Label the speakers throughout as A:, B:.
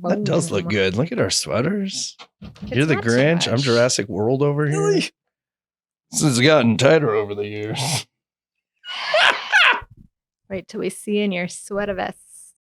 A: That does look good. Look at our sweaters. You're the
B: not
A: Grinch.
B: too
A: I'm
B: much.
A: Jurassic World over here. This has gotten tighter over the years.
B: Wait till we see you in your sweater vests.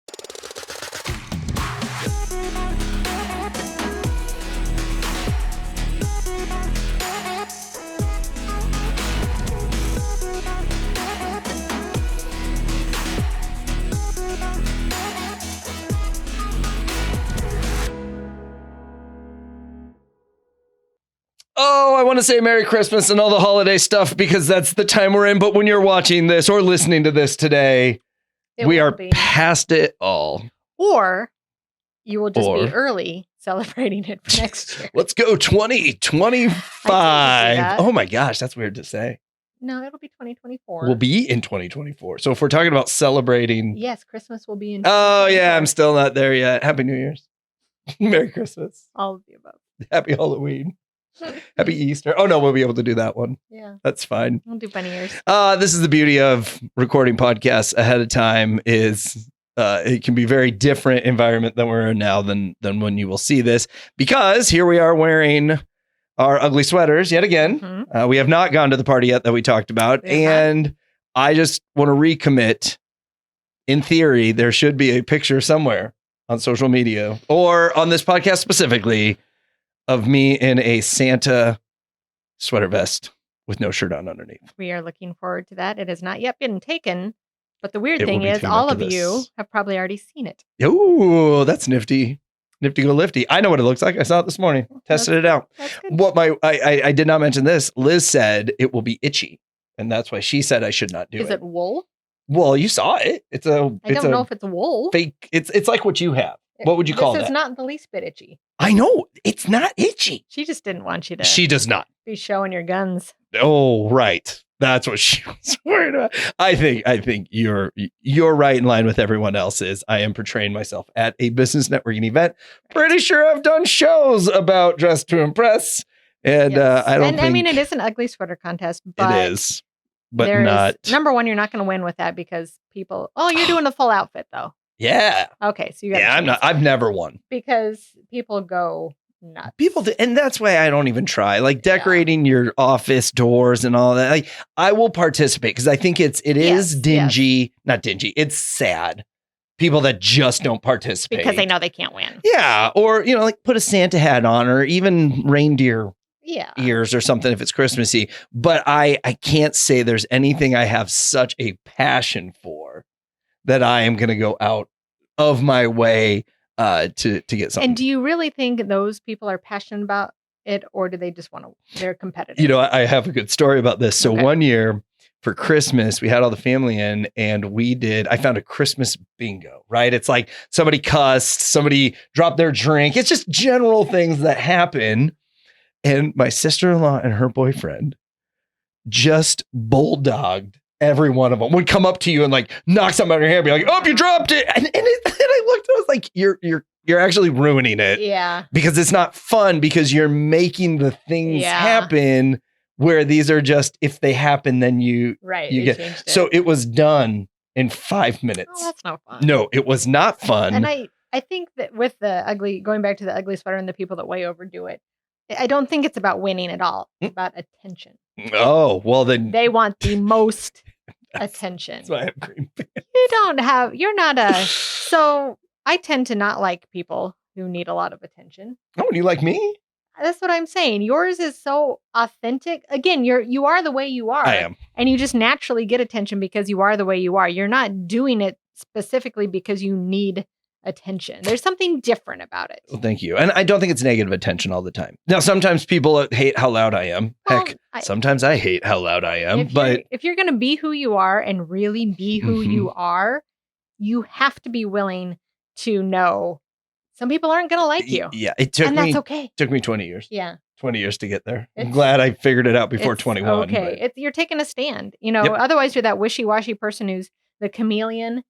A: Oh, I want to say Merry Christmas and all the holiday stuff because that's the time we're in. But when you're watching this or listening to this today, we are past it all.
B: Or you will just be early celebrating it for next year.
A: Let's go 2025. Oh my gosh, that's weird to say.
B: No, it'll be 2024.
A: We'll be in 2024. So if we're talking about celebrating.
B: Yes, Christmas will be in
A: 2024. Oh yeah, I'm still not there yet. Happy New Year's. Merry Christmas.
B: All of the above.
A: Happy Halloween. Happy Easter. Oh no, we'll be able to do that one.
B: Yeah.
A: That's fine.
B: We'll do bunny ears.
A: This is the beauty of recording podcasts ahead of time is it can be very different environment than we're in now than when you will see this, because here we are wearing our ugly sweaters yet again. Mm-hmm. We have not gone to the party yet that we talked about. And I just want to recommit. In theory, there should be a picture somewhere on social media or on this podcast specifically of me in a Santa sweater vest with no shirt on underneath.
B: We are looking forward to that. It has not yet been taken, but the weird thing is all of you have probably already seen it.
A: Oh, that's nifty. Nifty go lifty. I know what it looks like. I saw it this morning. Tested it out. What I did not mention this. Liz said it will be itchy, and that's why she said I should not do it.
B: Is it wool?
A: Well, you saw it. I don't
B: know if it's wool.
A: Fake. It's like what you have. What would you call that?
B: This is not the least bit itchy.
A: I know. It's not itchy.
B: She just didn't want you to.
A: She does not.
B: Be showing your guns.
A: Oh, right. That's what she was worried about. I think you're right in line with everyone else's. I am portraying myself at a business networking event. Pretty sure I've done shows about Dress to Impress. And
B: yes.
A: I don't think...
B: I mean, it is an ugly sweater contest. But
A: it is. But not...
B: Number one, you're not going to win with that because people... Oh, you're doing the full outfit, though.
A: Yeah.
B: Okay, so you got
A: I'm not. I've never won.
B: Because people go nuts.
A: People do, and that's why I don't even try. Like decorating your office doors and all that. Like I will participate because I think it is dingy. Yes. Not dingy. It's sad. People that just don't participate
B: because they know they can't win.
A: Yeah, or like put a Santa hat on, or even reindeer ears or something if it's Christmassy. But I can't say there's anything I have such a passion for that I am going to go out of my way to get something.
B: And do you really think those people are passionate about it, or do they just they're competitive?
A: I have a good story about this. So one year for Christmas, we had all the family in and I found a Christmas bingo, right? It's like somebody cussed, somebody dropped their drink. It's just general things that happen. And my sister-in-law and her boyfriend just bulldogged every one of them. Would come up to you and like knock something out of your hair, be like, "Oh, you dropped it!" And I looked, I was like, "You're actually ruining it."
B: Yeah,
A: because it's not fun because you're making the things happen where these are just if they happen, then you get. So it was done in 5 minutes.
B: Oh, that's not fun.
A: No, it was not fun.
B: And I think that with going back to the ugly sweater and the people that way overdo it, I don't think it's about winning at all. It's about attention.
A: Oh, well then.
B: They want the most attention.
A: That's why I have green
B: pants. You're not so I tend to not like people who need a lot of attention.
A: Oh, you like me?
B: That's what I'm saying. Yours is so authentic. Again, you are the way you are.
A: I am.
B: And you just naturally get attention because you are the way you are. You're not doing it specifically because you need attention. There's something different about it.
A: Well, thank you. And I don't think it's negative attention all the time. Now, sometimes people hate how loud I am. Well, heck, sometimes I hate how loud I am. But
B: if you're going to be who you are and really be who you are, you have to be willing to know some people aren't going to like you.
A: Yeah,
B: that's okay.
A: It took me 20 years.
B: Yeah.
A: 20 years to get there. I'm glad I figured it out before 21.
B: Okay. You're taking a stand. Otherwise you're that wishy-washy person who's the chameleon.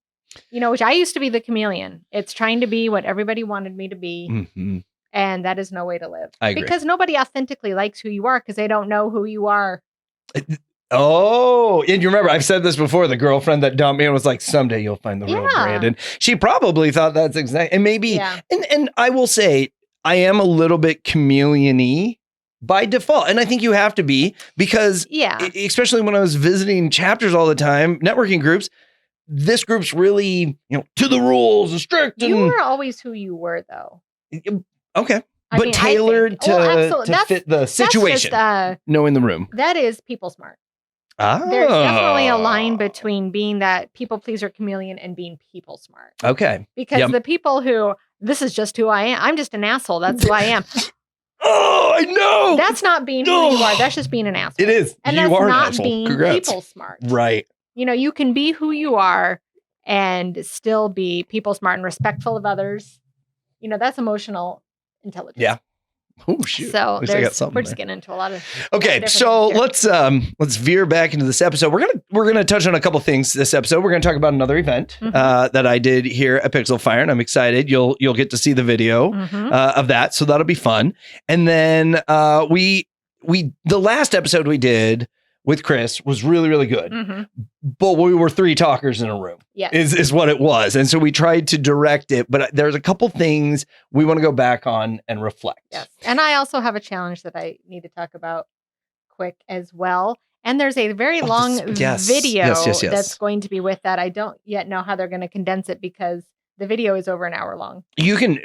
B: Which I used to be the chameleon. It's trying to be what everybody wanted me to be. Mm-hmm. And that is no way to live.
A: I agree.
B: Because nobody authentically likes who you are because they don't know who you are.
A: Oh, and you remember, I've said this before, the girlfriend that dumped me and was like, someday you'll find the real Brandon. She probably thought that's exact. And maybe, and I will say, I am a little bit chameleon-y by default. And I think you have to be because, especially when I was visiting chapters all the time, networking groups, this group's really, to the rules and strict.
B: You were always who you were, though.
A: Okay. But tailored to fit the situation, knowing the room.
B: That is people smart. There's definitely a line between being that people pleaser chameleon and being people smart.
A: Okay.
B: Because the people who, this is just who I am. I'm just an asshole. That's who I am.
A: Oh, I know.
B: That's not being who you are. That's just being an asshole.
A: It is.
B: And
A: you
B: that's
A: are
B: not
A: an asshole.
B: being people smart.
A: Right.
B: You can be who you are and still be people smart and respectful of others. That's emotional intelligence.
A: Yeah. Oh shoot!
B: So we're just getting into a lot of.
A: Okay, so let's veer back into this episode. We're gonna touch on a couple things this episode. We're gonna talk about another event that I did here at Pixel Fire, and I'm excited. You'll get to see the video of that, so that'll be fun. And then the last episode we did with Chris was really, really good. But we were 3 talkers in a room. Is what it was. And so we tried to direct it, but there's a couple things we want to go back on and reflect.
B: Yes. And I also have a challenge that I need to talk about quick as well. And there's a very long video that's going to be with that. I don't yet know how they're going to condense it because the video is over an hour long.
A: You can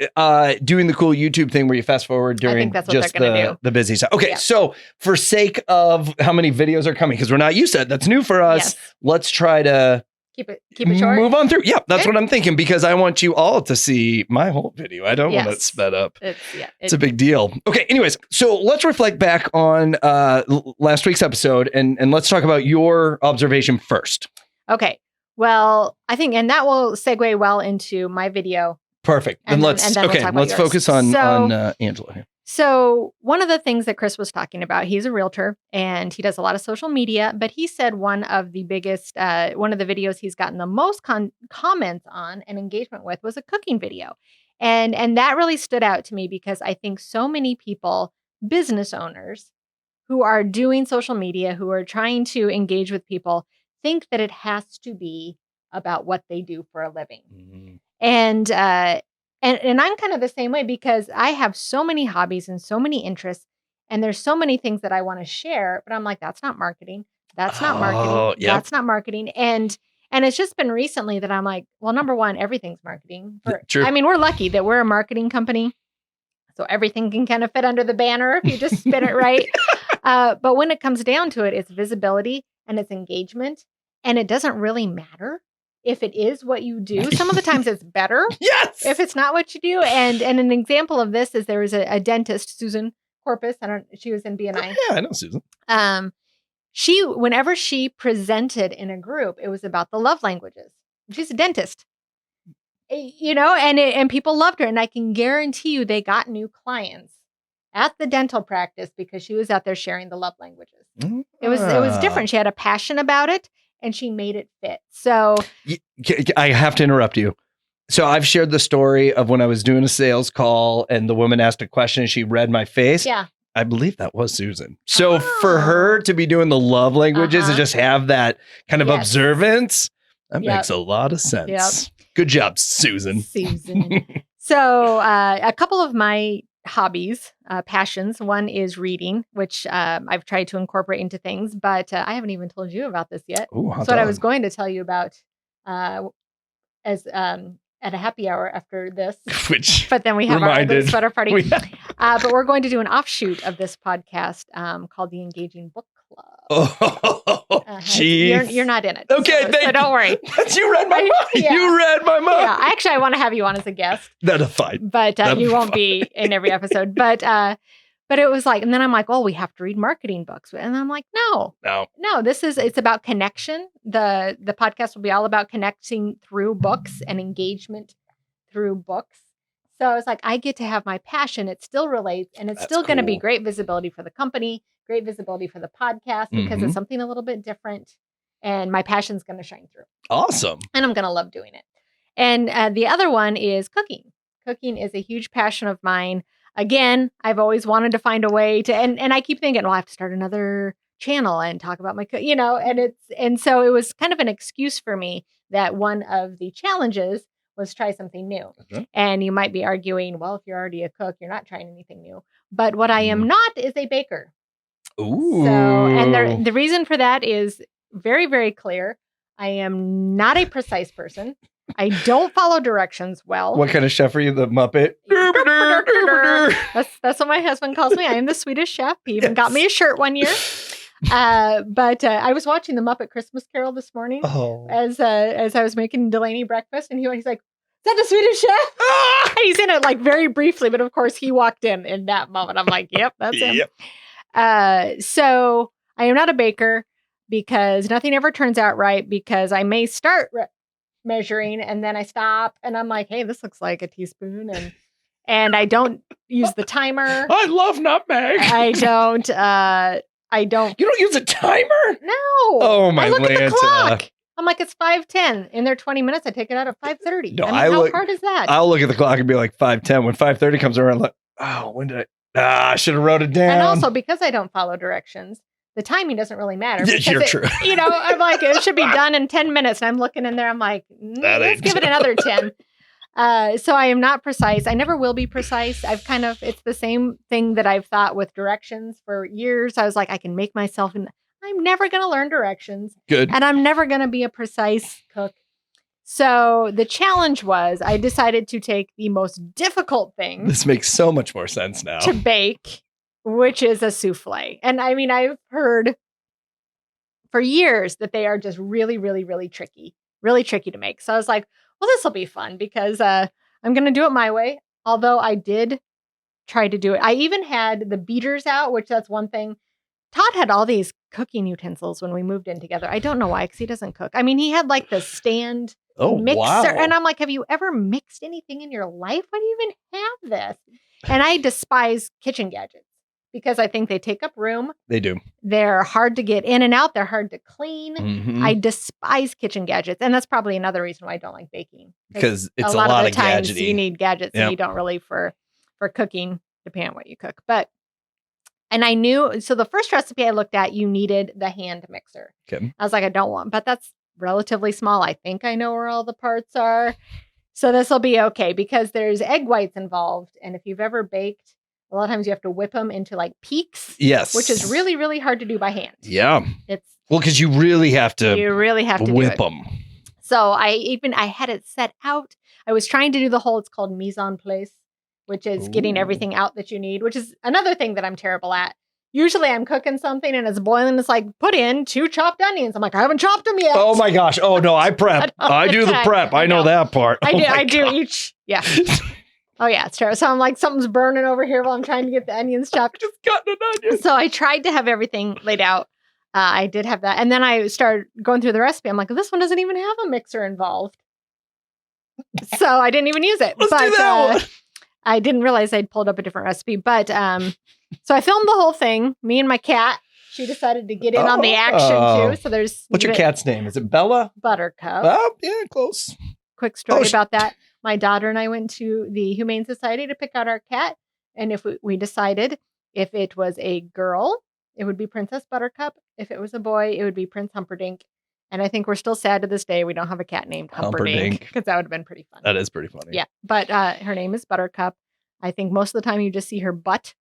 A: doing the cool YouTube thing where you fast forward during
B: I think that's what they're gonna do.
A: The busy stuff. Okay, so for sake of how many videos are coming, because we're not used to it, that's new for us. Let's try to
B: keep it short.
A: Move on through. Yeah, that's what I'm thinking because I want you all to see my whole video. I don't want it sped up. It's a big deal. Okay, anyways, so let's reflect back on last week's episode and let's talk about your observation first.
B: Okay. Well, I think, and that will segue well into my video.
A: Perfect. Then let's focus on Angela here.
B: So one of the things that Chris was talking about, he's a realtor and he does a lot of social media, but he said one of the videos he's gotten the most comments on and engagement with was a cooking video. And that really stood out to me because I think so many people, business owners who are doing social media, who are trying to engage with people, think that it has to be about what they do for a living. And I'm kind of the same way because I have so many hobbies and so many interests and there's so many things that I want to share, but I'm like, that's not marketing. That's not marketing. That's not marketing. And it's just been recently that I'm like, well, number one, everything's marketing.
A: True.
B: I mean, we're lucky that we're a marketing company. So everything can kind of fit under the banner if you just spin it right. But when it comes down to it, it's visibility and it's engagement. And it doesn't really matter if it is what you do. Some of the times it's better if it's not what you do. And an example of this is there was a dentist, Susan Corpus. She was in BNI.
A: Oh, yeah, I know Susan.
B: Whenever she presented in a group, it was about the love languages. She's a dentist, and people loved her. And I can guarantee you they got new clients at the dental practice because she was out there sharing the love languages. It was different. She had a passion about it. And she made it fit. So
A: I have to interrupt you. So I've shared the story of when I was doing a sales call and the woman asked a question and she read my face.
B: Yeah.
A: I believe that was Susan. So for her to be doing the love languages and just have that kind of observance, that makes a lot of sense. Yep. Good job, Susan.
B: So a couple of my hobbies, passions. One is reading, which I've tried to incorporate into things, but I haven't even told you about this yet.
A: Ooh,
B: that's what I was going to tell you about as at a happy hour after this. But then we have our sweater party. But we're going to do an offshoot of this podcast called the Engaging Book Club.
A: Oh, geez.
B: You're not in it.
A: Okay,
B: so don't worry.
A: You read my mind. You read my mind.
B: Yeah, actually, I want to have you on as a guest.
A: That's fine.
B: But you won't be in every episode. But it was like, and then I'm like, oh, we have to read marketing books. And I'm like, no, it's about connection. The podcast will be all about connecting through books and engagement through books. So I was like, I get to have my passion. It still relates and it's still going to be great visibility for the company, great visibility for the podcast because it's something a little bit different and my passion's going to shine through.
A: Awesome.
B: And I'm going to love doing it. And the other one is cooking. Cooking is a huge passion of mine. Again, I've always wanted to find a way to, and I keep thinking, well, I have to start another channel and talk about my, and so it was kind of an excuse for me that one of the challenges was try something new.
A: Okay.
B: And you might be arguing, well, if you're already a cook, you're not trying anything new. But what I am not is a baker.
A: Ooh.
B: So, and the reason for that is very, very clear. I am not a precise person. I don't follow directions well.
A: What kind of chef are you? The Muppet?
B: That's what my husband calls me. I am the Swedish chef. He even got me a shirt one year. But I was watching the Muppet Christmas Carol this morning as I was making Delaney breakfast, and he's like, "Is that the Swedish chef?" He's in it like very briefly, but of course he walked in that moment. I'm like, "Yep, that's him." Yep. So I am not a baker because nothing ever turns out right, because I may start measuring and then I stop and I'm like, hey, this looks like a teaspoon, and I don't use the timer.
A: I love nutmeg.
B: I don't.
A: You don't use a timer?
B: No.
A: Oh my!
B: I look at the
A: Lanta.
B: clock. I'm like, it's 5:10. In there 20 minutes, I take it out at 5:30.
A: No,
B: how hard is that?
A: I'll look at the clock and be like 5:10. When 5:30 comes around, I'm like, oh, when did I should have wrote it down.
B: And also, because I don't follow directions, the timing doesn't really matter.
A: You're true.
B: I'm like, it should be done in 10 minutes. And I'm looking in there, I'm like, let's give it another 10. So I am not precise. I never will be precise. It's the same thing that I've thought with directions for years. I was like, I can make myself, and I'm never going to learn directions.
A: Good.
B: And I'm never going to be a precise cook. So the challenge was, I decided to take the most difficult thing.
A: This makes so much more sense now.
B: To bake, which is a souffle. And I mean, I've heard for years that they are just really, really, really tricky to make. So I was like, well, this will be fun because I'm going to do it my way. Although I did try to do it. I even had the beaters out, which that's one thing. Todd had all these cooking utensils when we moved in together. I don't know why, because he doesn't cook. I mean, he had like the stand mixer. Wow. And I'm like, have you ever mixed anything in your life? Why do you even have this? And I despise kitchen gadgets because I think they take up room.
A: They do.
B: They're hard to get in and out. They're hard to clean. Mm-hmm. I despise kitchen gadgets. And that's probably another reason why I don't like baking.
A: Because it's a lot of the times
B: you need gadgets and you don't really for cooking, depending on what you cook. And I knew, so the first recipe I looked at, you needed the hand mixer.
A: Okay.
B: I was like, I don't want, but that's relatively small. I think I know where all the parts are. So this will be okay because there's egg whites involved. And if you've ever baked, a lot of times you have to whip them into like peaks.
A: Yes.
B: Which is really, really hard to do by hand.
A: Yeah. Because you really have to
B: whip
A: them.
B: So I had it set out. I was trying to do the whole, it's called mise en place, which is getting everything out that you need, which is another thing that I'm terrible at. Usually I'm cooking something and it's boiling. It's like, put in 2 chopped onions. I'm like, I haven't chopped them yet.
A: Oh my gosh. Oh no, I prep. I do the prep. I know that part.
B: I do each. Yeah. Oh yeah, it's terrible. So I'm like, something's burning over here while I'm trying to get the onions chopped.
A: Just cutting an onion.
B: So I tried to have everything laid out. I did have that. And then I started going through the recipe. I'm like, this one doesn't even have a mixer involved. So I didn't even use it.
A: Let's do that one.
B: I didn't realize I'd pulled up a different recipe, but so I filmed the whole thing. Me and my cat. She decided to get in on the action too. So there's
A: what's your cat's name? Is it Bella?
B: Buttercup.
A: Oh, yeah, close.
B: Quick story about that. My daughter and I went to the Humane Society to pick out our cat, and if we decided if it was a girl, it would be Princess Buttercup. If it was a boy, it would be Prince Humperdinck. And I think we're still sad to this day we don't have a cat named Humperdinck because that would have been pretty fun.
A: That is pretty funny.
B: Yeah, but her name is Buttercup. I think most of the time you just see her butt,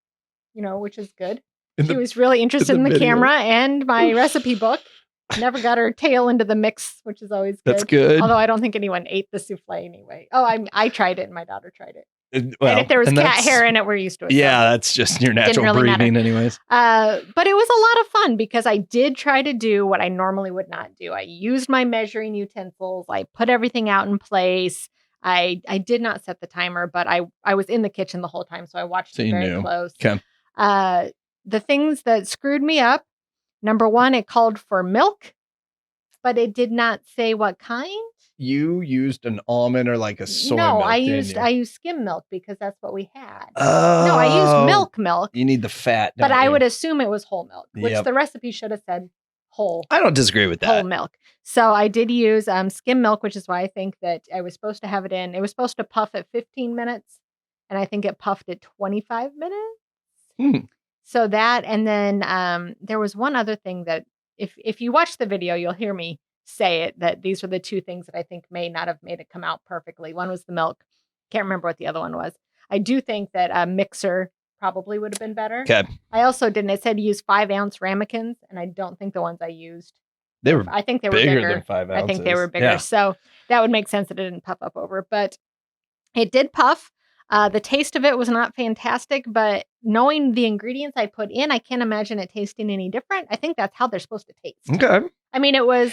B: which is good. She was really interested in the camera and my recipe book. Never got her tail into the mix, which is always good.
A: That's good.
B: Although I don't think anyone ate the souffle anyway. Oh, I tried it and my daughter tried it. And if there was cat hair in it, we're used to it.
A: Yeah, that's just your natural breathing anyways.
B: But it was a lot of fun because I did try to do what I normally would not do. I used my measuring utensils. I put everything out in place. I did not set the timer, but I was in the kitchen the whole time, so I watched it very close.
A: Okay.
B: The things that screwed me up, number one, it called for milk, but it did not say what kind.
A: You used an almond or like a soy milk?
B: No, I used skim milk because that's what we had.
A: Oh.
B: No, I used milk.
A: You need the fat.
B: But I would assume it was whole milk, which the recipe should have said whole.
A: I don't disagree with that.
B: Whole milk. So I did use skim milk, which is why I think that I was supposed to have it in. It was supposed to puff at 15 minutes, and I think it puffed at 25 minutes. So that, and then there was one other thing that if you watch the video, you'll hear me say it, that these are the two things that I think may not have made it come out perfectly. One was the milk. Can't remember what the other one was. I do think that a mixer probably would have been better.
A: Okay.
B: I also didn't. It said use 5-ounce ramekins, and I don't think the ones I used. I think they were
A: bigger than 5 ounces.
B: I think they were bigger.
A: Yeah.
B: So that would make sense that it didn't puff up over, but it did puff. The taste of it was not fantastic, but knowing the ingredients I put in, I can't imagine it tasting any different. I think that's how they're supposed to taste.
A: Okay.
B: I mean, it was,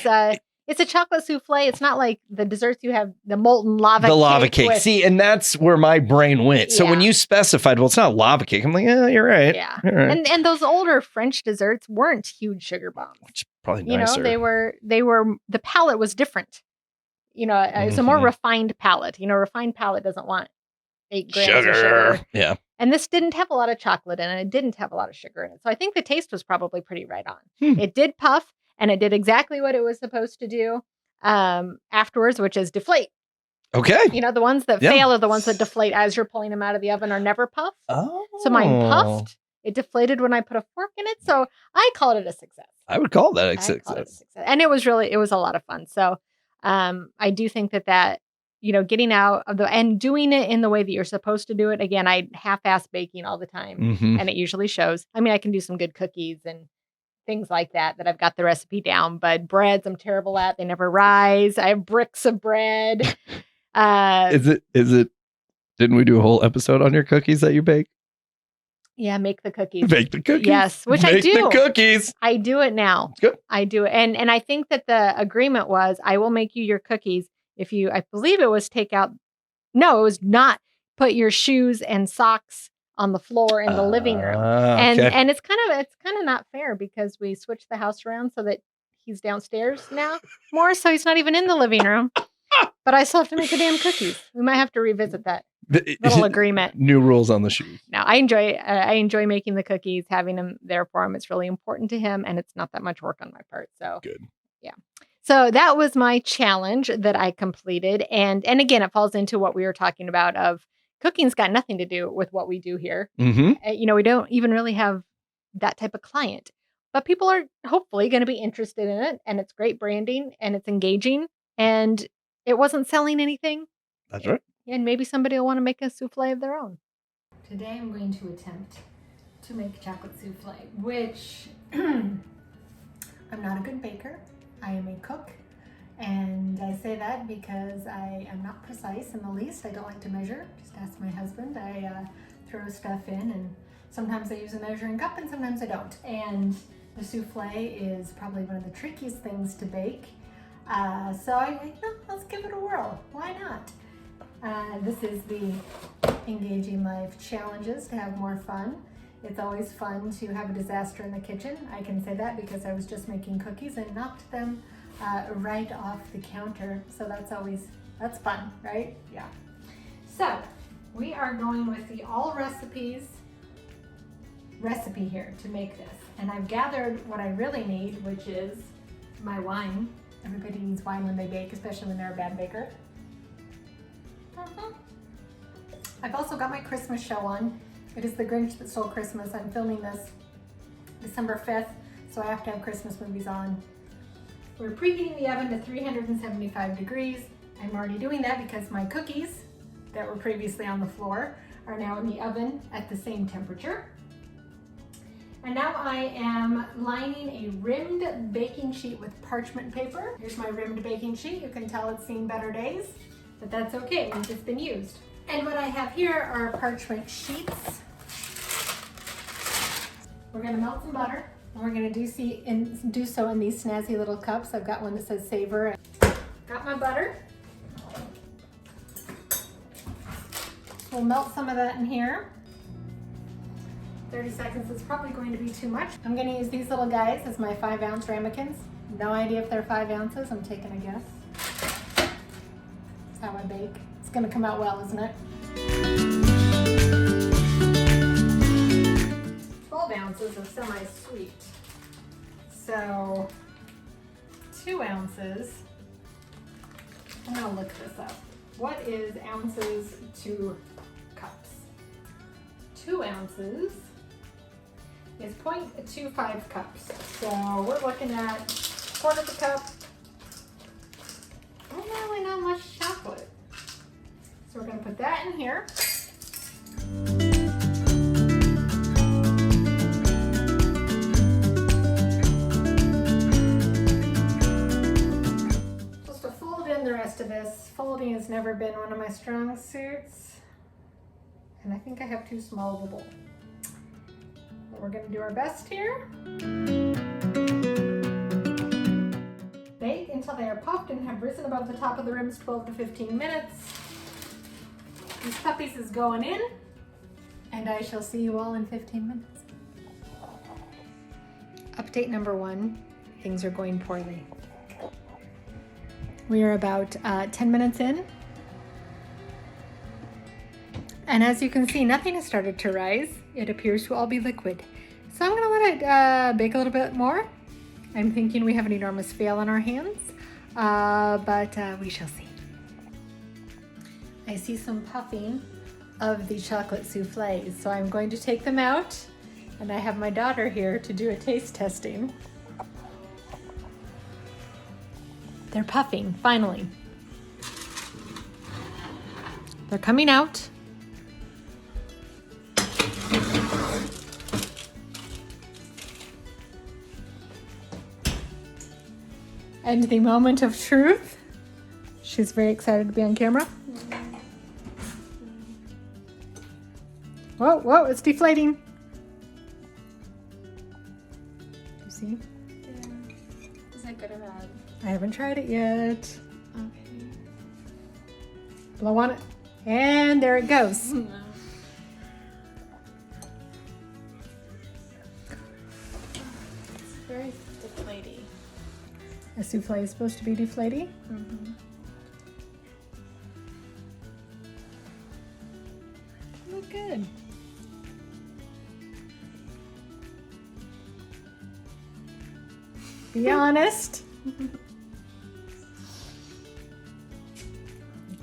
B: it's a chocolate souffle. It's not like the desserts you have, the molten lava cake.
A: The lava cake. See, and that's where my brain went. So when you specified, well, it's not lava cake, I'm like, yeah, you're right.
B: Yeah.
A: Right.
B: And those older French desserts weren't huge sugar bombs.
A: Which is probably nicer.
B: You know, they were, the palate was different. You know, it's a more refined palate. You know, refined palate doesn't want 8 grams of sugar.
A: Yeah.
B: And this didn't have a lot of chocolate in it. It didn't have a lot of sugar in it. So I think the taste was probably pretty right on. It did puff, and it did exactly what it was supposed to do afterwards, which is deflate. Okay. You know, the ones that fail are the ones that deflate as you're pulling them out of the oven or never puff.
A: Oh.
B: So mine puffed. It deflated when I put a fork in it. So I called it a success.
A: I would call that a success.
B: And it was a lot of fun. So I do think that you know, getting out of and doing it in the way that you're supposed to do it. Again, I half-ass baking all the time, and it usually shows. I mean, I can do some good cookies and things like that I've got the recipe down, but breads I'm terrible at. They never rise. I have bricks of bread. Is
A: it? Didn't we do a whole episode on your cookies that you bake?
B: Yeah, make the cookies.
A: Bake the cookies.
B: Yes, which I do.
A: Make the cookies.
B: I do it now.
A: It's good.
B: I do it, and I think that the agreement was I will make you your cookies. If you, I believe it was take out, no, it was not put your shoes and socks on the floor in the living room. And it's kind of not fair because we switched the house around so that he's downstairs now more. So he's not even in the living room, but I still have to make the damn cookies. We might have to revisit that little agreement.
A: New rules on the shoes.
B: No, I enjoy making the cookies, having them there for him. It's really important to him, and it's not that much work on my part. So
A: good.
B: Yeah. So that was my challenge that I completed. And again, it falls into what we were talking about of cooking's got nothing to do with what we do here. You know, we don't even really have that type of client, but people are hopefully going to be interested in it. And it's great branding and it's engaging and it wasn't selling anything.
A: That's right.
B: And maybe somebody will want to make a souffle of their own. Today I'm going to attempt to make chocolate souffle, which I'm not a good baker. I am a cook, and I say that because I am not precise in the least. I don't like to measure. Just ask my husband. I throw stuff in, and sometimes I use a measuring cup, and sometimes I don't. And the souffle is probably one of the trickiest things to bake. So let's give it a whirl. Why not? This is the Engaging Life Challenges to have more fun. It's always fun to have a disaster in the kitchen. I can say that because I was just making cookies and knocked them right off the counter. So that's fun, right? Yeah. So we are going with the all recipes recipe here to make this. And I've gathered what I really need, which is my wine. Everybody needs wine when they bake, especially when they're a bad baker. I've also got my Christmas show on. It is The Grinch That Stole Christmas. I'm filming this December 5th, so I have to have Christmas movies on. We're preheating the oven to 375 degrees. I'm already doing that because my cookies that were previously on the floor are now in the oven at the same temperature. And now I am lining a rimmed baking sheet with parchment paper. Here's my rimmed baking sheet. You can tell it's seen better days, but that's okay once it's been used. And what I have here are parchment sheets. We're gonna melt some butter, and we're gonna do so in these snazzy little cups. I've got one that says Savor. Got my butter. We'll melt some of that in here. 30 seconds is probably going to be too much. I'm gonna use these little guys as my 5-ounce ramekins. No idea if they're 5 ounces, I'm taking a guess. That's how I bake. It's gonna come out well, isn't it? 12 ounces of semi-sweet. So 2 ounces. I'm gonna look this up. What is ounces to cups? 2 ounces is 0.25 cups. So we're looking at a quarter of a cup. Really not much chocolate. So we're going to put that in here. Just to fold in the rest of this. Folding has never been one of my strong suits. And I think I have too small of a bowl. But we're going to do our best here. Bake until they are puffed and have risen above the top of the rims 12 to 15 minutes. These puppies is going in, and I shall see you all in 15 minutes. Update number 1, things are going poorly. We are about 10 minutes in. And as you can see, nothing has started to rise. It appears to all be liquid. So I'm gonna let it bake a little bit more. I'm thinking we have an enormous fail on our hands, but we shall see. I see some puffing of the chocolate soufflés, so I'm going to take them out, and I have my daughter here to do a taste testing. They're puffing, finally. They're coming out. And the moment of truth. She's very excited to be on camera. Whoa, whoa, it's deflating. You see?
C: Yeah. Is that good or bad?
B: I haven't tried it yet.
C: Okay.
B: Blow on it. And there it goes.
C: No. It's very deflaty.
B: A souffle is supposed to be deflating.
C: Mm-hmm.
B: Look good. Be honest.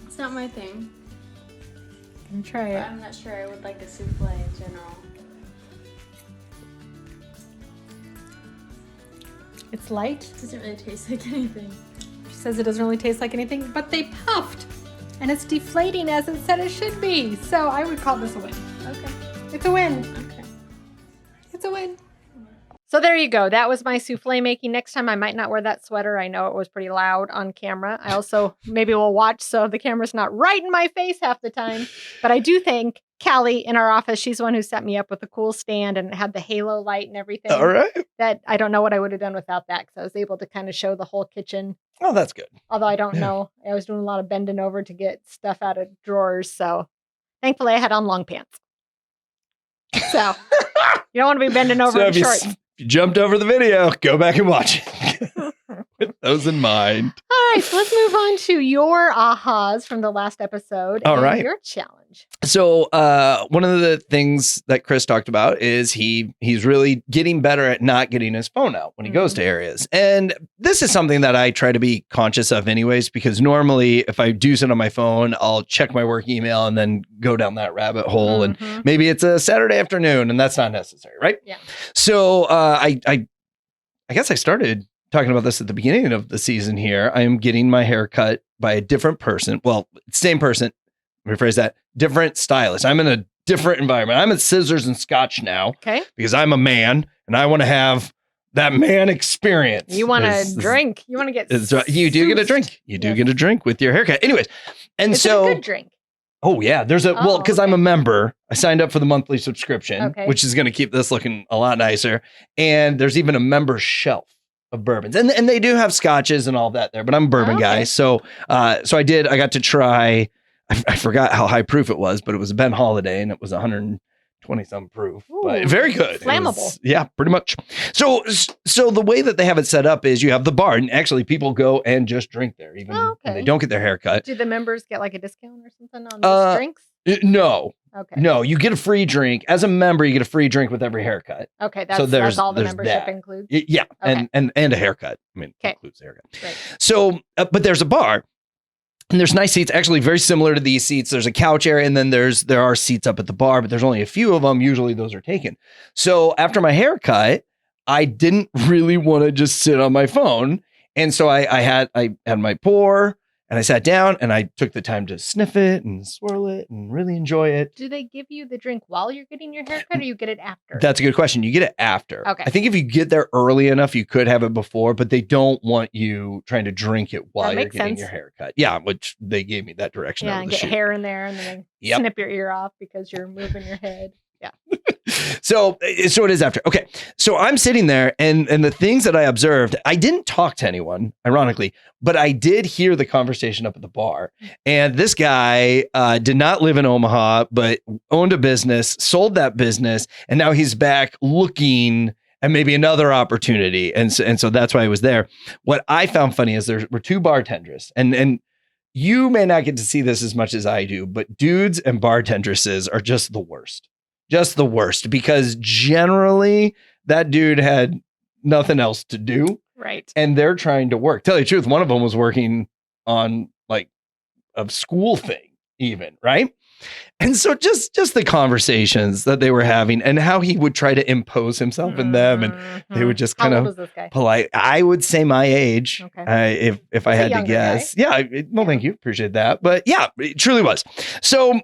C: It's not my thing.
B: And try
C: But
B: it.
C: I'm not sure I would like a souffle in general.
B: It's light.
C: It doesn't really taste like anything.
B: She says it doesn't really taste like anything, but they puffed. And it's deflating as it said it should be. So I would call this a win.
C: Okay.
B: It's a win.
C: Okay.
B: It's a win. So there you go. That was my souffle making. Next time I might not wear that sweater. I know it was pretty loud on camera. I also maybe will watch so the camera's not right in my face half the time. But I do think Callie in our office, she's the one who set me up with the cool stand and it had the halo light and everything.
A: All right.
B: That I don't know what I would have done without that because I was able to kind of show the whole kitchen.
A: Oh, that's good.
B: Although I don't know. I was doing a lot of bending over to get stuff out of drawers. So thankfully I had on long pants. So you don't want to be bending over
A: So
B: in
A: if you
B: shorts.
A: If you jumped over the video, go back and watch it. With those in mind.
B: All right, so let's move on to your ahas from the last episode.
A: All
B: and
A: right.
B: Your challenge.
A: So one of the things that Chris talked about is he's really getting better at not getting his phone out when he goes to areas. And this is something that I try to be conscious of anyways, because normally if I do sit on my phone, I'll check my work email and then go down that rabbit hole. And maybe it's a Saturday afternoon and that's not necessary, right?
B: Yeah.
A: So I guess I started talking about this at the beginning of the season here. I am getting my hair cut by a different person. Well, same person. Rephrase that. Different stylist. I'm in a different environment. I'm at Scissors and Scotch now.
B: Okay.
A: Because I'm a man and I want to have that man experience.
B: You want to drink. You want to get
A: You do get a drink. You do get a drink with your haircut. Anyways. And
B: Is
A: so
B: it a good drink?
A: Oh yeah, there's a well, because I'm a member. I signed up for the monthly subscription, which is going to keep this looking a lot nicer. And there's even a member shelf of bourbons, and they do have scotches and all that there. But I'm a bourbon guy, so I got to try. I forgot how high proof it was, but it was a Ben Holiday, and it was 120 some proof, but very good,
B: flammable.
A: Yeah, pretty much. So the way that they have it set up is you have the bar, and actually people go and just drink there, even when they don't get their hair cut.
B: Do the members get like a discount or something on those drinks?
A: No.
B: Okay.
A: No, you get a free drink. As a member, you get a free drink with every haircut.
B: Okay, that's all the membership includes?
A: Yeah,
B: okay.
A: and a haircut. I mean, includes the haircut.
B: Right.
A: So, but there's a bar. And there's nice seats, actually very similar to these seats. There's a couch area, and then there are seats up at the bar, but there's only a few of them. Usually those are taken. So after my haircut, I didn't really want to just sit on my phone. And so I had my pour, and I sat down, and I took the time to sniff it and swirl it and really enjoy it.
B: Do they give you the drink while you're getting your haircut, or you get it after?
A: That's a good question. You get it after.
B: Okay.
A: I think if you get there early enough, you could have it before, but they don't want you trying to drink it while you're getting your haircut. Yeah, which they gave me that direction.
B: Yeah, and get hair in there, and then snip your ear off because you're moving your head. Yeah.
A: So it is after. Okay. So I'm sitting there, and the things that I observed, I didn't talk to anyone, ironically, but I did hear the conversation up at the bar. And this guy did not live in Omaha, but owned a business, sold that business, and now he's back looking at maybe another opportunity. And so that's why I was there. What I found funny is there were two bartenders, and you may not get to see this as much as I do, but dudes and bartendresses are just the worst. Just the worst, because generally that dude had nothing else to do.
B: Right.
A: And they're trying to work. Tell you the truth, one of them was working on like a school thing even, right? And so just the conversations that they were having and how he would try to impose himself in them, and they would just kind of polite. I would say my age, okay. If I had to guess. Guy. Yeah, well, thank you. Appreciate that. But yeah, it truly was. So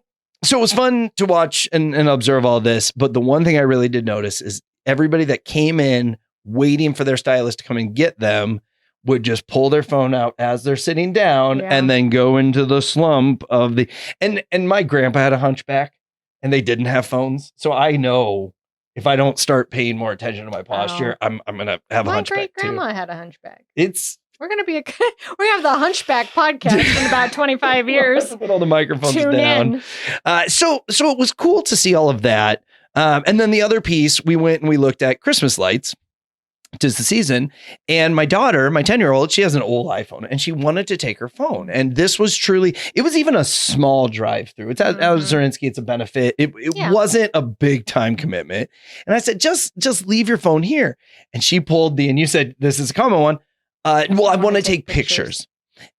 A: it was fun to watch and observe all this. But the one thing I really did notice is everybody that came in waiting for their stylist to come and get them would just pull their phone out as they're sitting down and then go into the slump of the, and my grandpa had a hunchback and they didn't have phones. So I know if I don't start paying more attention to my posture, I'm going to have a hunchback too.
B: My great grandma had a hunchback.
A: We're
B: gonna have the Hunchback podcast in about 25 years.
A: Put all the microphones
B: Tune
A: down. So it was cool to see all of that. And then the other piece, we went and we looked at Christmas lights. 'Tis the season. And my daughter, my 10-year-old, she has an old iPhone and she wanted to take her phone. And this was truly, it was even a small drive through. It's at Zerinsky. It's a benefit. It wasn't a big time commitment. And I said, just leave your phone here. And she pulled and you said, this is a common one. I want to take pictures.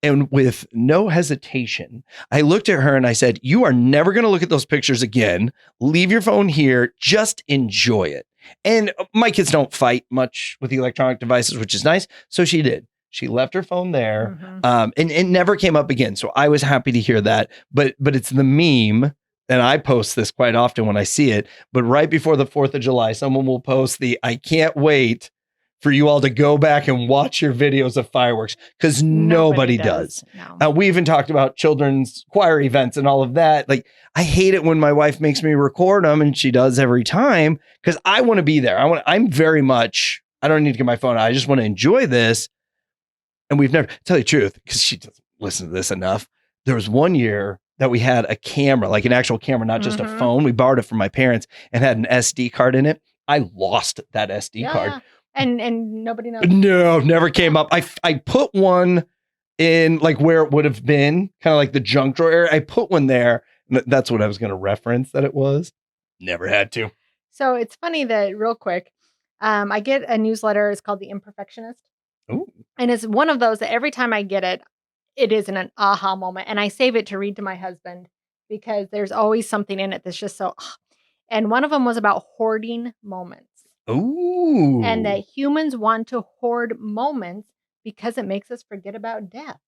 A: And with no hesitation, I looked at her and I said, you are never going to look at those pictures again. Leave your phone here. Just enjoy it. And my kids don't fight much with the electronic devices, which is nice. So she did. She left her phone there and it never came up again. So I was happy to hear that. But it's the meme. And I post this quite often when I see it. But right before the 4th of July, someone will post I can't wait for you all to go back and watch your videos of fireworks, because nobody does. No. We even talked about children's choir events and all of that. Like, I hate it when my wife makes me record them, and she does every time, because I want to be there. I'm very much, I don't need to get my phone out. I just want to enjoy this. And we've never, tell you the truth, because she doesn't listen to this enough. There was one year that we had a camera, like an actual camera, not just a phone. We borrowed it from my parents and had an SD card in it. I lost that SD card.
B: And nobody knows.
A: No, never came up. I put one in like where it would have been, kind of like the junk drawer area. I put one there. That's what I was going to reference that it was. Never had to.
B: So it's funny that, real quick, I get a newsletter. It's called The Imperfectionist.
A: Ooh.
B: And it's one of those that every time I get it, it is an aha moment. And I save it to read to my husband because there's always something in it that's just so. And one of them was about hoarding moments.
A: Ooh.
B: And that humans want to hoard moments because it makes us forget about death.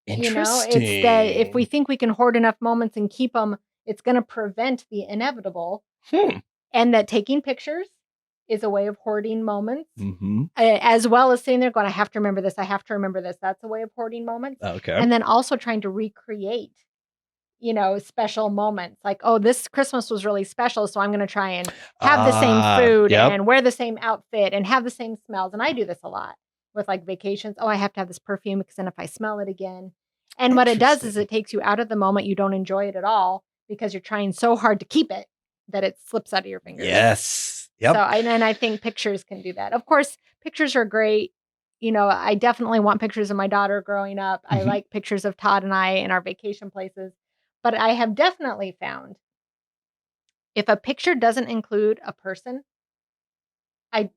A: Interesting.
B: It's that if we think we can hoard enough moments and keep them, it's going to prevent the inevitable. And that taking pictures is a way of hoarding moments, as well as sitting there going, I have to remember this. I have to remember this. That's a way of hoarding moments.
A: Okay.
B: And then also trying to recreate, special moments like, oh, this Christmas was really special. So I'm going to try and have the same food and wear the same outfit and have the same smells. And I do this a lot with like vacations. Oh, I have to have this perfume because then if I smell it again. And what it does is it takes you out of the moment. You don't enjoy it at all because you're trying so hard to keep it that it slips out of your fingers.
A: Yes. Yep.
B: So, and I think pictures can do that. Of course, pictures are great. I definitely want pictures of my daughter growing up. I like pictures of Todd and I in our vacation places. But I have definitely found if a picture doesn't include a person, I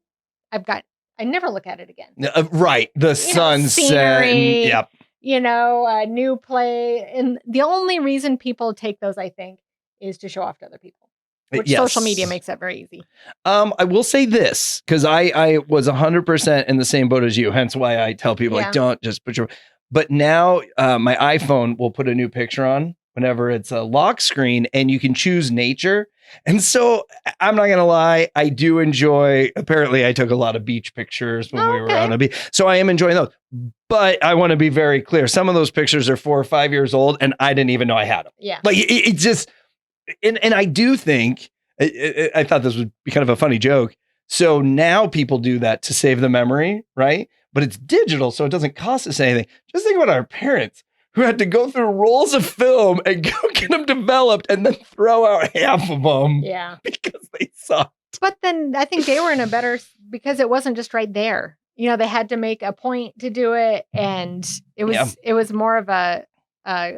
B: never look at it again.
A: Right. The sunset.
B: Scenery,
A: yep.
B: new play. And the only reason people take those, I think, is to show off to other people, which social media makes that very easy.
A: I will say this, because I was 100% in the same boat as you, hence why I tell people, like, don't just put your... But now my iPhone will put a new picture on whenever it's a lock screen, and you can choose nature. And so I'm not going to lie, I do enjoy, apparently I took a lot of beach pictures when we were on a beach. So I am enjoying those. But I want to be very clear. Some of those pictures are 4 or 5 years old, and I didn't even know I had them.
B: Yeah.
A: Like it just, and I do think, I thought this would be kind of a funny joke. So now people do that to save the memory, right? But it's digital, so it doesn't cost us anything. Just think about our parents who had to go through rolls of film and go get them developed and then throw out half of them.
B: Yeah.
A: Because they sucked.
B: But then I think they were in a better, because it wasn't just right there. They had to make a point to do it. And it was more of a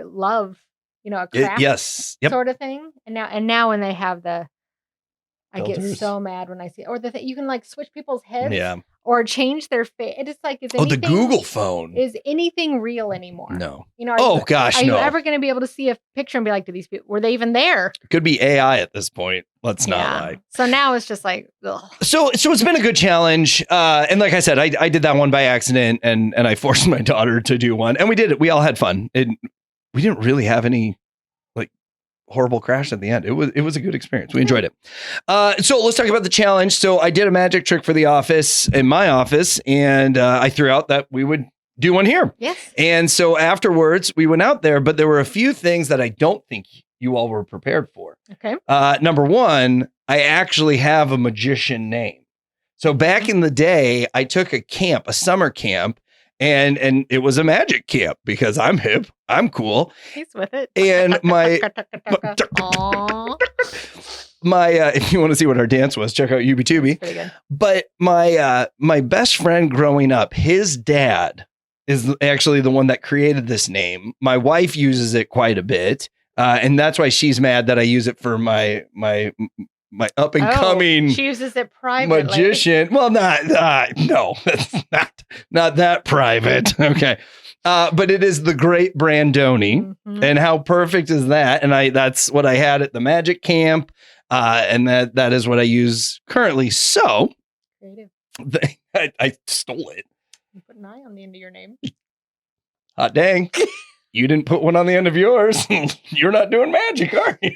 B: love, a craft sort of thing. And now when they have the, I get so mad when I see it. Or you can like switch people's heads. Yeah. Or change their face. It's like,
A: the Google phone.
B: Is anything real anymore?
A: No.
B: Are you ever going to be able to see a picture and be like, were they even there?
A: It could be AI at this point. Let's not lie.
B: So now it's just like, ugh.
A: So it's been a good challenge. And like I said, I did that one by accident, and I forced my daughter to do one, and we did it. We all had fun. We didn't really have any horrible crash at the end. It was a good experience. We enjoyed it. So let's talk about the challenge. So I did a magic trick for the office, in my office, and I threw out that we would do one here.
B: Yes.
A: And so afterwards we went out there, but there were a few things that I don't think you all were prepared for.
B: Okay.
A: Number one, I actually have a magician name. So back in the day, I took a summer camp, and it was a magic camp because I'm hip, I'm cool.
B: He's with it.
A: And my if you want to see what our dance was, check out UBTubi.
B: Pretty good.
A: But my best friend growing up, his dad is actually the one that created this name. My wife uses it quite a bit, and that's why she's mad that I use it for my up and coming.
B: She uses it privately.
A: Magician. Well, no, that's not that private. Okay. But it is the Great Brandoni. Mm-hmm. And how perfect is that? And that's what I had at the magic camp. And that is what I use currently. So
B: creative.
A: I stole it.
B: You put an I on the end of your name.
A: Hot dang. You didn't put one on the end of yours. You're not doing magic, are you?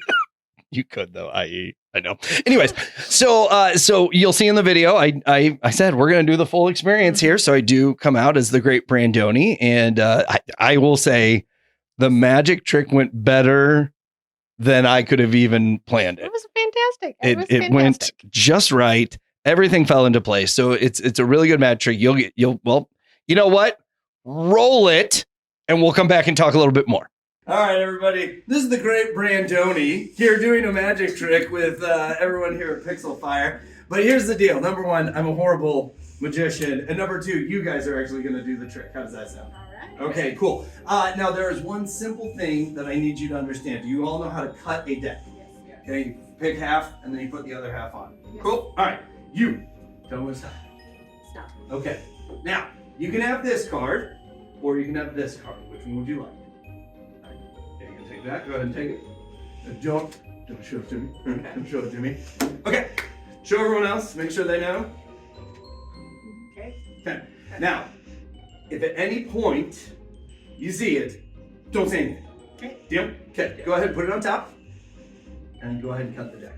A: You could though, I know. Anyways, so you'll see in the video, I said we're gonna do the full experience here. So I do come out as the Great Brandoni, and I will say the magic trick went better than I could have even planned it.
B: It was fantastic.
A: It went just right. Everything fell into place. So it's a really good magic trick. Well, you know what? Roll it, and we'll come back and talk a little bit more. All right, everybody. This is the Great Brandoni here doing a magic trick with everyone here at Pixel Fire. But here's the deal. Number one, I'm a horrible magician. And number two, you guys are actually going to do the trick. How does that sound?
C: All right.
A: Okay, cool. Now, there is one simple thing that I need you to understand. Do you all know how to cut a deck?
C: Yes.
A: Okay, you pick half, and then you put the other half on.
C: Yes.
A: Cool. All right. You. Tell me when to stop.
C: Stop.
A: Okay. Now, you can have this card, or you can have this card. Which one would you like? Take that. Go ahead and take it. Don't show it to me. Don't show it to me. Okay. Show everyone else. Make sure they know. Okay. Now, if at any point you see it, don't say anything. Okay. Deal? Okay. Go ahead and put it on top. And go ahead and cut the deck.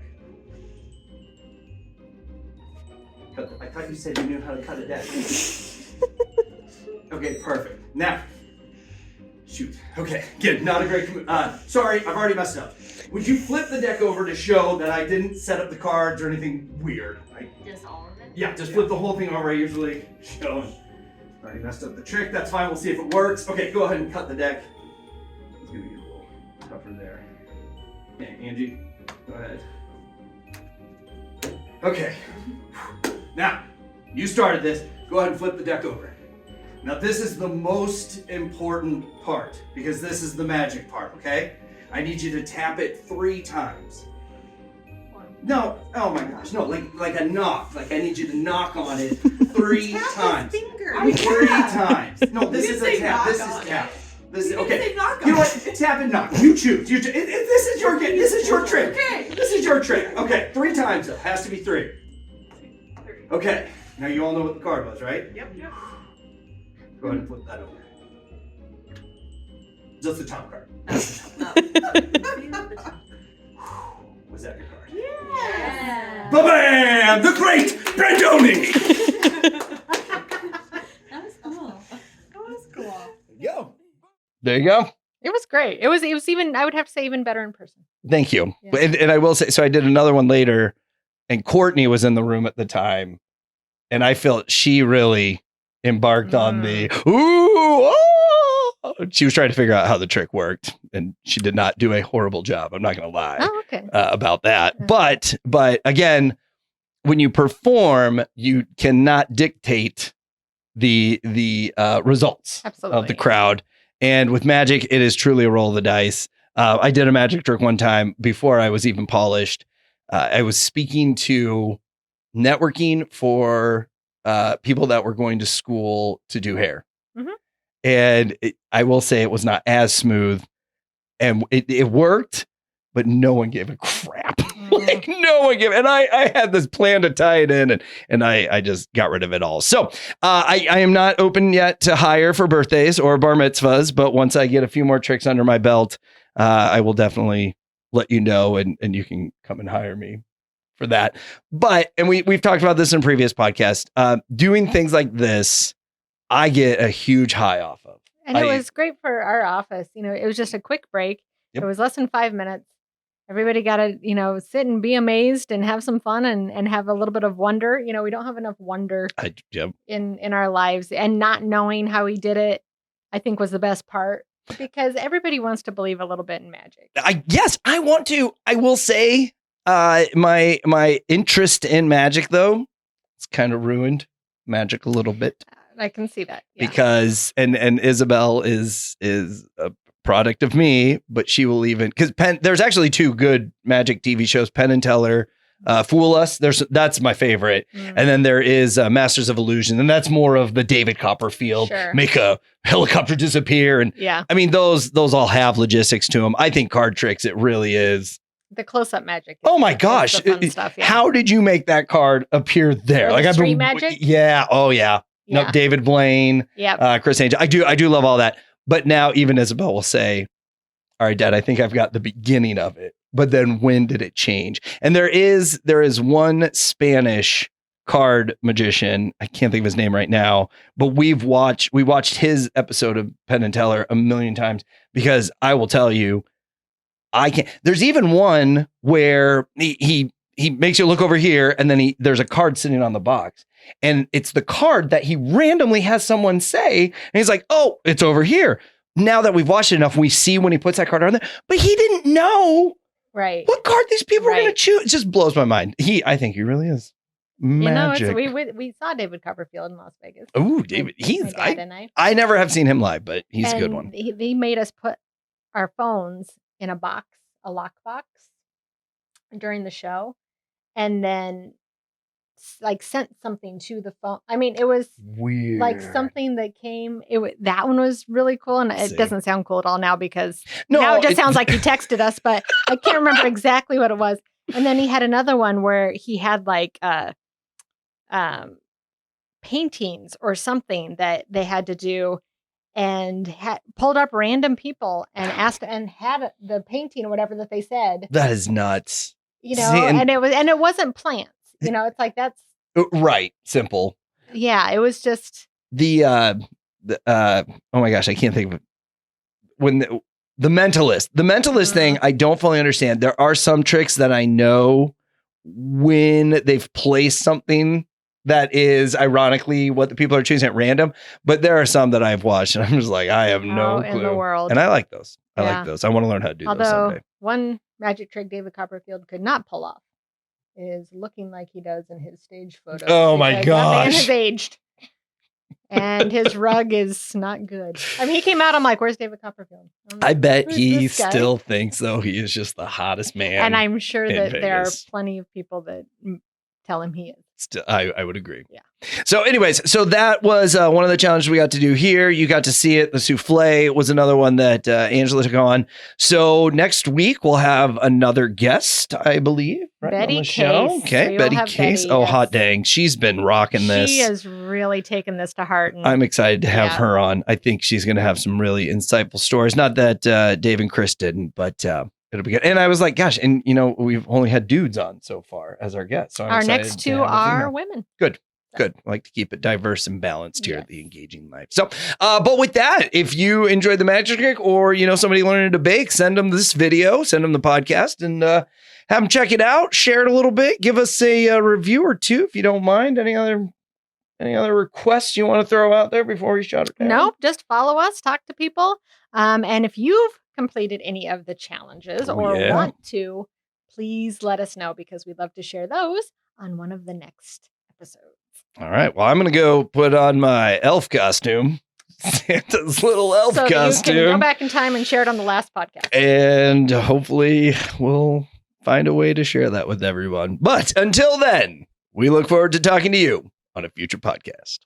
A: I thought you said you knew how to cut a deck. Okay, perfect. Now, shoot. Okay, good. Not a great. Sorry, I've already messed up. Would you flip the deck over to show that I didn't set up the cards or anything weird?
C: Just all of it?
A: Yeah, just flip the whole thing over. I usually show. Already messed up the trick. That's fine. We'll see if it works. Okay, go ahead and cut the deck. It's gonna get a little tougher there. Okay, Angie, go ahead. Okay. Now, you started this. Go ahead and flip the deck over. Now this is the most important part because this is the magic part, okay? I need you to tap it 3 times. No, oh my gosh, no, like a knock. Like I need you to knock on it 3 times. 3 times. No, this is a tap. This is tap. This is
C: You didn't say knock
A: You know
C: on
A: what? It's happened. Knock. You choose. This is your game. This is your trick.
C: Okay.
A: This is your trick. Okay, 3 times though. Has to be 3.
C: 3.
A: Okay. Now you all know what the card was, right?
C: Yep.
A: Go ahead and flip that over. Just the top card. Was that your card?
C: Yeah.
A: Ba-bam! The Great Brandoni!
C: That was cool. That was cool.
A: Go. There you go.
B: It was great. It was even, I would have to say, even better in person.
A: Thank you.
B: Yeah.
A: And I will say, so I did another one later, and Courtney was in the room at the time, and I felt she really embarked on the, ooh, oh! She was trying to figure out how the trick worked, and she did not do a horrible job. I'm not going to lie
B: Okay.
A: about that.
B: Yeah.
A: But again, when you perform, you cannot dictate the results
B: Absolutely.
A: of the crowd. And with magic, it is truly a roll of the dice. I did a magic trick one time before I was even polished. I was speaking to networking for people that were going to school to do hair.
B: Mhm.
A: And I will say it was not as smooth, and it worked, but no one gave a crap. Like no one gave. And I had this plan to tie it in, and I just got rid of it all. So I am not open yet to hire for birthdays or bar mitzvahs, but once I get a few more tricks under my belt, I will definitely let you know, and you can come and hire me for that. But, and we've talked about this in previous podcasts, doing things like this, I get a huge high off of.
B: And it was great for our office. You know, it was just a quick break.
A: Yep.
B: It was less than 5 minutes. Everybody got to, sit and be amazed and have some fun and have a little bit of wonder. You know, we don't have enough wonder in our lives, and not knowing how he did it, I think, was the best part, because everybody wants to believe a little bit in magic.
A: Yes, I want to. I will say my interest in magic, though, it's kind of ruined magic a little bit.
B: I can see that. Yeah.
A: Because and Isabel is a product of me, but she will even, because there's actually 2 good magic TV shows, Penn and Teller, Fool Us. That's my favorite, and then there is Masters of Illusion, and that's more of the David Copperfield,
B: Sure.
A: make a helicopter disappear, and
B: Yeah.
A: I mean those all have logistics to them. I think card tricks, it really is.
B: The close-up magic.
A: Oh my gosh!
B: The fun stuff, yeah.
A: How did you make that card appear there?
B: Like street magic?
A: Yeah. Oh yeah.
B: Yeah.
A: No, David Blaine, Chris Angel. I do love all that. But now even Isabel will say, all right, Dad, I think I've got the beginning of it. But then when did it change? And there is one Spanish card magician. I can't think of his name right now, but we watched his episode of Penn and Teller a million times, because I will tell you, I can't. There's even one where he makes you look over here, and then there's a card sitting on the box. And it's the card that he randomly has someone say, and he's like, oh, it's over here. Now that we've watched it enough, we see when he puts that card on there, but he didn't know what card these people are going to choose. It just blows my mind. I think he really is magic.
B: We saw David Copperfield in Las Vegas.
A: Oh, David. I never have seen him live, but he's a good one.
B: He made us put our phones in a lockbox during the show, and then sent something to the phone. I mean, it was
A: weird,
B: like something that came. That one was really cool, and it doesn't sound cool at all now, because now it just sounds like he texted us, but I can't remember exactly what it was. And then he had another one where he had paintings or something that they had to do, and pulled up random people and asked and had the painting or whatever that they said.
A: That is nuts.
B: And it wasn't plants. It's like, that's
A: right. Simple.
B: Yeah, it was just
A: oh my gosh, I can't think of it. When the mentalist thing, I don't fully understand. There are some tricks that I know when they've placed something that is ironically what the people are choosing at random, but there are some that I've watched and I'm just like, I have no clue
B: in the world.
A: And I like those. I like those. I want to learn how to do those someday.
B: One magic trick David Copperfield could not pull off is looking like he does in his stage photos.
A: Oh my gosh.
B: That man has aged. And his rug is not good. I mean, he came out, I'm like, where's David Copperfield?
A: I bet he still thinks, though, he is just the hottest man.
B: And I'm sure that
A: Vegas.
B: there are plenty of people that tell him he is.
A: I would agree.
B: Yeah.
A: So anyways, so that was one of the challenges we got to do here. You got to see it. The souffle was another one that Angela took on. So next week we'll have another guest, I believe, right,
B: Betty
A: on the show.
B: Case.
A: Okay,
B: We will
A: Betty
B: have
A: Case.
B: Betty,
A: Oh,
B: yes.
A: hot dang. She's been rocking this.
B: She has really taken this to heart. And
A: I'm excited to have
B: Yeah.
A: her on. I think she's going to have some really insightful stories. Not that Dave and Chris didn't, but it'll be good. And I was like, gosh, and we've only had dudes on so far as our guests. So I'm
B: our
A: excited
B: next
A: to
B: two
A: have a
B: are
A: female.
B: women.
A: Good. I like to keep it diverse and balanced here at
B: Yes.
A: The Engaging Life. So, but with that, if you enjoyed the magic trick or, somebody learning to bake, send them this video, send them the podcast and have them check it out, share it a little bit, give us a review or two, if you don't mind. Any other requests you want to throw out there before we shut it down?
B: Nope, just follow us, talk to people. And if you've completed any of the challenges or
A: yeah.
B: want to, please let us know because we'd love to share those on one of the next episodes.
A: All right. Well, I'm going to go put on my elf costume, Santa's little elf
B: so that
A: costume.
B: you can go back in time and share it on the last podcast.
A: And hopefully we'll find a way to share that with everyone. But until then, we look forward to talking to you on a future podcast.